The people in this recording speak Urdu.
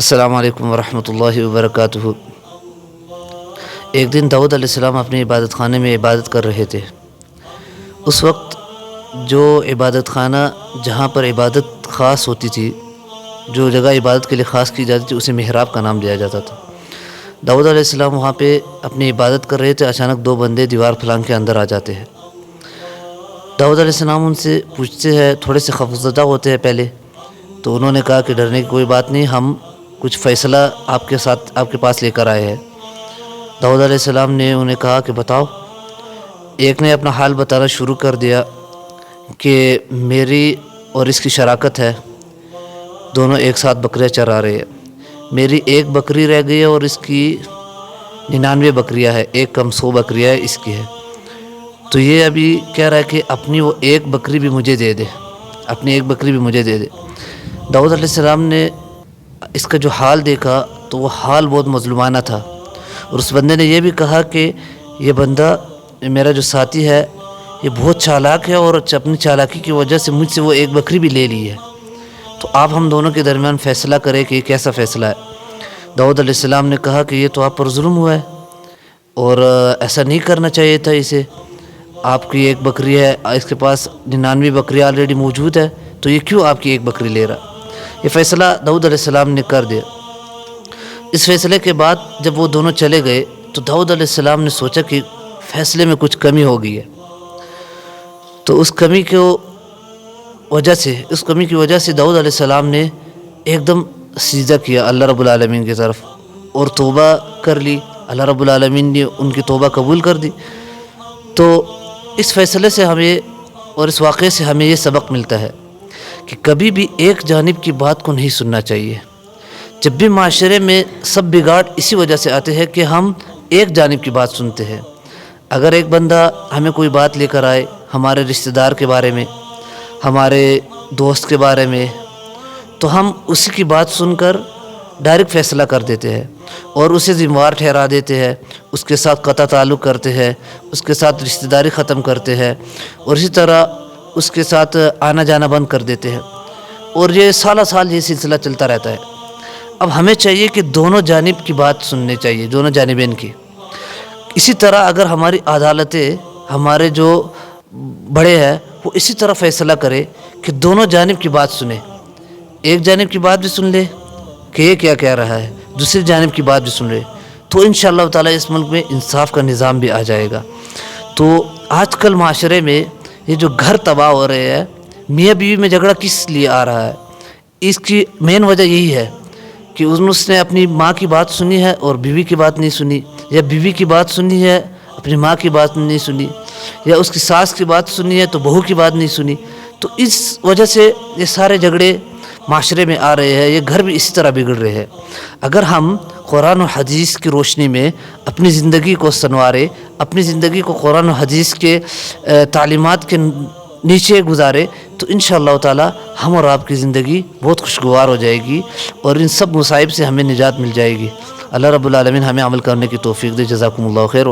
السلام علیکم ورحمۃ اللہ وبرکاتہ۔ ایک دن داؤد علیہ السلام اپنے عبادت خانے میں عبادت کر رہے تھے۔ اس وقت جو عبادت خانہ جہاں پر عبادت خاص ہوتی تھی، جو جگہ عبادت کے لیے خاص کی جاتی تھی، اسے محراب کا نام دیا جاتا تھا۔ داؤد علیہ السلام وہاں پہ اپنی عبادت کر رہے تھے، اچانک دو بندے دیوار پھلانگ کے اندر آ جاتے ہیں۔ داؤد علیہ السلام ان سے پوچھتے ہیں، تھوڑے سے خوفزدہ ہوتے ہیں پہلے، تو انہوں نے کہا کہ ڈرنے کی کوئی بات نہیں، ہم کچھ فیصلہ آپ کے پاس لے کر آئے ہیں۔ داؤد علیہ السلام نے انہیں کہا کہ بتاؤ۔ ایک نے اپنا حال بتانا شروع کر دیا کہ میری اور اس کی شراکت ہے، دونوں ایک ساتھ بکریاں چرا رہے ہیں، میری ایک بکری رہ گئی ہے اور اس کی 99 بکریاں ہے، ایک کم 100 بکریاں اس کی ہے، تو یہ ابھی کہہ رہا ہے کہ اپنی وہ ایک بکری بھی مجھے دے دے، اپنی ایک بکری بھی مجھے دے دے۔ داؤد علیہ السلام نے اس کا جو حال دیکھا تو وہ حال بہت مظلومانہ تھا، اور اس بندے نے یہ بھی کہا کہ یہ بندہ میرا جو ساتھی ہے یہ بہت چالاک ہے، اور اپنی چالاکی کی وجہ سے مجھ سے وہ ایک بکری بھی لے لی ہے، تو آپ ہم دونوں کے درمیان فیصلہ کریں کہ یہ کیسا فیصلہ ہے۔ داؤد علیہ السلام نے کہا کہ یہ تو آپ پر ظلم ہوا ہے، اور ایسا نہیں کرنا چاہیے تھا اسے، آپ کی ایک بکری ہے، اس کے پاس 99 بکریاں آلریڈی موجود ہے، تو یہ کیوں آپ کی ایک بکری لے رہا۔ یہ فیصلہ داؤد علیہ السلام نے کر دیا۔ اس فیصلے کے بعد جب وہ دونوں چلے گئے تو داؤد علیہ السلام نے سوچا کہ فیصلے میں کچھ کمی ہو گئی ہے، تو اس کمی کی وجہ سے داؤد علیہ السلام نے ایک دم سجدہ کیا اللہ رب العالمین کی طرف، اور توبہ کر لی۔ اللہ رب العالمین نے ان کی توبہ قبول کر دی۔ تو اس فیصلے سے ہمیں اور اس واقعے سے ہمیں یہ سبق ملتا ہے کہ کبھی بھی ایک جانب کی بات کو نہیں سننا چاہیے۔ جب بھی معاشرے میں سب بگاڑ اسی وجہ سے آتے ہیں کہ ہم ایک جانب کی بات سنتے ہیں۔ اگر ایک بندہ ہمیں کوئی بات لے کر آئے، ہمارے رشتہ دار کے بارے میں، ہمارے دوست کے بارے میں، تو ہم اسی کی بات سن کر ڈائریکٹ فیصلہ کر دیتے ہیں اور اسے ذمہ وار ٹھہرا دیتے ہیں، اس کے ساتھ قطع تعلق کرتے ہیں، اس کے ساتھ رشتہ داری ختم کرتے ہیں، اور اسی طرح اس کے ساتھ آنا جانا بند کر دیتے ہیں، اور یہ سالہ سال یہ سلسلہ چلتا رہتا ہے۔ اب ہمیں چاہیے کہ دونوں جانب کی بات سننی چاہیے، دونوں جانبین کی۔ اسی طرح اگر ہماری عدالتیں، ہمارے جو بڑے ہیں، وہ اسی طرح فیصلہ کرے کہ دونوں جانب کی بات سنیں، ایک جانب کی بات بھی سن لے کہ یہ کیا کہہ رہا ہے، دوسری جانب کی بات بھی سن لے، تو انشاءاللہ تعالی اس ملک میں انصاف کا نظام بھی آ جائے گا۔ تو آج کل معاشرے میں یہ جو گھر تباہ ہو رہے ہیں، میاں بیوی میں جھگڑا کس لیے آ رہا ہے، اس کی مین وجہ یہی ہے کہ اس نے اپنی ماں کی بات سنی ہے اور بیوی کی بات نہیں سنی، یا بیوی کی بات سنی ہے اپنی ماں کی بات نہیں سنی، یا اس کی ساس کی بات سنی ہے تو بہو کی بات نہیں سنی، تو اس وجہ سے یہ سارے جھگڑے معاشرے میں آ رہے ہیں، یہ گھر بھی اسی طرح بگڑ رہے ہیں۔ اگر ہم قرآن و حدیث کی روشنی میں اپنی زندگی کو سنوارے، اپنی زندگی کو قرآن و حدیث کے تعلیمات کے نیچے گزارے، تو انشاءاللہ تعالی ہم اور آپ کی زندگی بہت خوشگوار ہو جائے گی، اور ان سب مصائب سے ہمیں نجات مل جائے گی۔ اللہ رب العالمین ہمیں عمل کرنے کی توفیق دے۔ جزاکم اللہ خیر۔